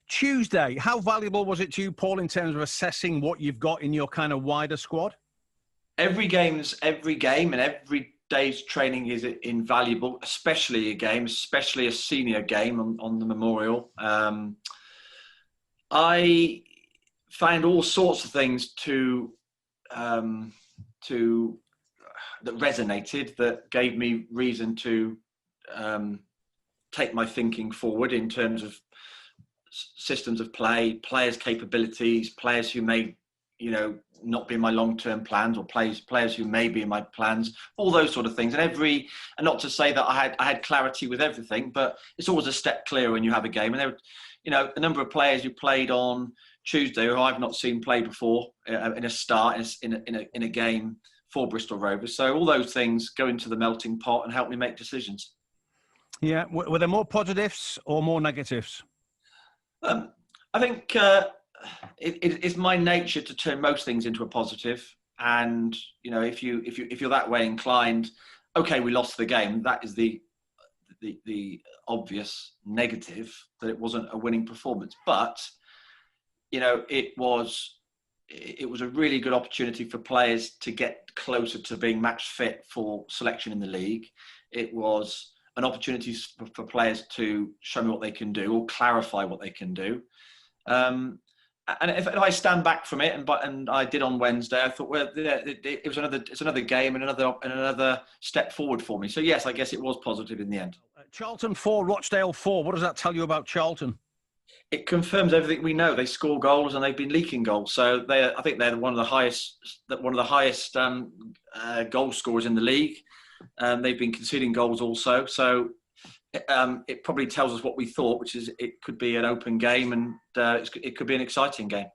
Tuesday, how valuable was it to you, Paul, in terms of assessing what you've got in your kind of wider squad? Every game's every game, and every day's training is invaluable, especially a game, especially a senior game on the Memorial. I found all sorts of things that resonated, that gave me reason to take my thinking forward in terms of systems of play, players' capabilities, players who may, not be in my long-term plans, or players who may be in my plans, all those sort of things. And not to say that I had clarity with everything, but it's always a step clearer when you have a game. And there, a number of players who played on Tuesday who I've not seen play before in a game for Bristol Rovers. So all those things go into the melting pot and help me make decisions. Yeah, were there more positives or more negatives? I think it's my nature to turn most things into a positive. And if you're that way inclined, okay, we lost the game. That is the obvious negative, that it wasn't a winning performance. But it was a really good opportunity for players to get closer to being match fit for selection in the league. It was an opportunity for players to show me what they can do, or clarify what they can do. And if I stand back from it, and I did on Wednesday, I thought, well, it's another game and another step forward for me. So yes, I guess it was positive in the end. Charlton 4, Rochdale 4. What does that tell you about Charlton? It confirms everything we know. They score goals, and they've been leaking goals. So I think they're one of the highest goal scorers in the league. They've been conceding goals also. So it probably tells us what we thought, which is it could be an open game, and it could be an exciting game.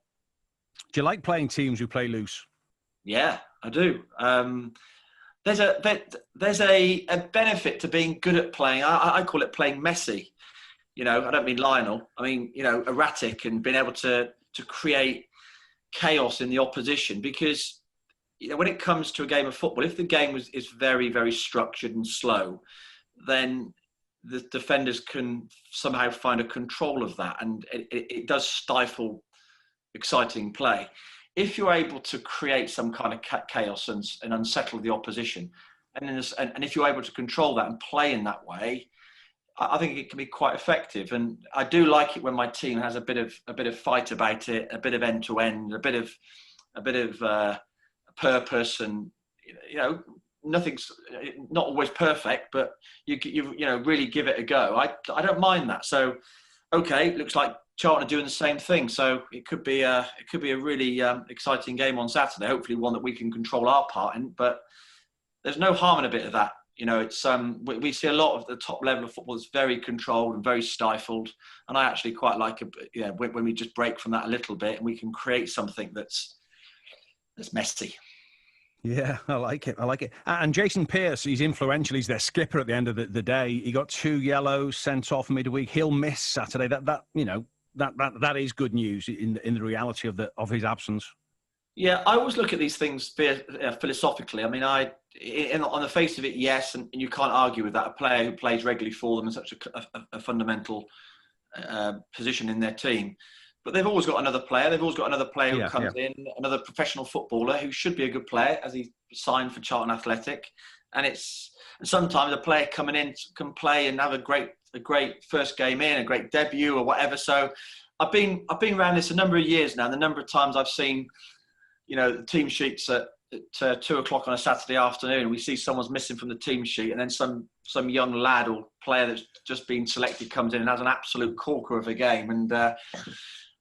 Do you like playing teams who play loose? Yeah, I do. There's a benefit to being good at playing. I call it playing messy. I don't mean Lionel. I mean, erratic, and being able to create chaos in the opposition. Because when it comes to a game of football, if the game is very, very structured and slow, then the defenders can somehow find a control of that, and it does stifle exciting play. If you're able to create some kind of chaos and unsettle the opposition, and if you're able to control that and play in that way, I think it can be quite effective. And I do like it when my team has a bit of fight about it, a bit of end to end, a bit of purpose, and nothing's not always perfect, but you really give it a go. I don't mind that. So, okay, it looks like Charlton are doing the same thing. So it could be a really exciting game on Saturday. Hopefully, one that we can control our part in. But there's no harm in a bit of that. It's we see a lot of the top level of football that's very controlled and very stifled, and I actually quite like when we just break from that a little bit and we can create something that's messy. Yeah, I like it. And Jason Pearce, he's influential. He's their skipper at the end of the day. He got 2 yellows, sent off midweek. He'll miss Saturday. That is good news in the reality of his absence. Yeah, I always look at these things philosophically. I mean, on the face of it, yes, and you can't argue with that. A player who plays regularly for them in such a fundamental position in their team. But they've always got another player. They've always got another player who comes in, another professional footballer who should be a good player, as he signed for Charlton Athletic. And sometimes a player coming in can play and have a great first game in, a great debut or whatever. So I've been around this a number of years now. And the number of times I've seen, the team sheets at 2:00 on a Saturday afternoon, we see someone's missing from the team sheet, and then some young lad or player that's just been selected comes in and has an absolute corker of a game. And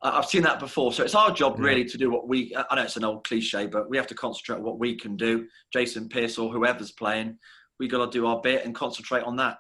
I've seen that before. So it's our job really to do what I know it's an old cliche, but we have to concentrate on what we can do. Jason Pearce or whoever's playing, we got to do our bit and concentrate on that.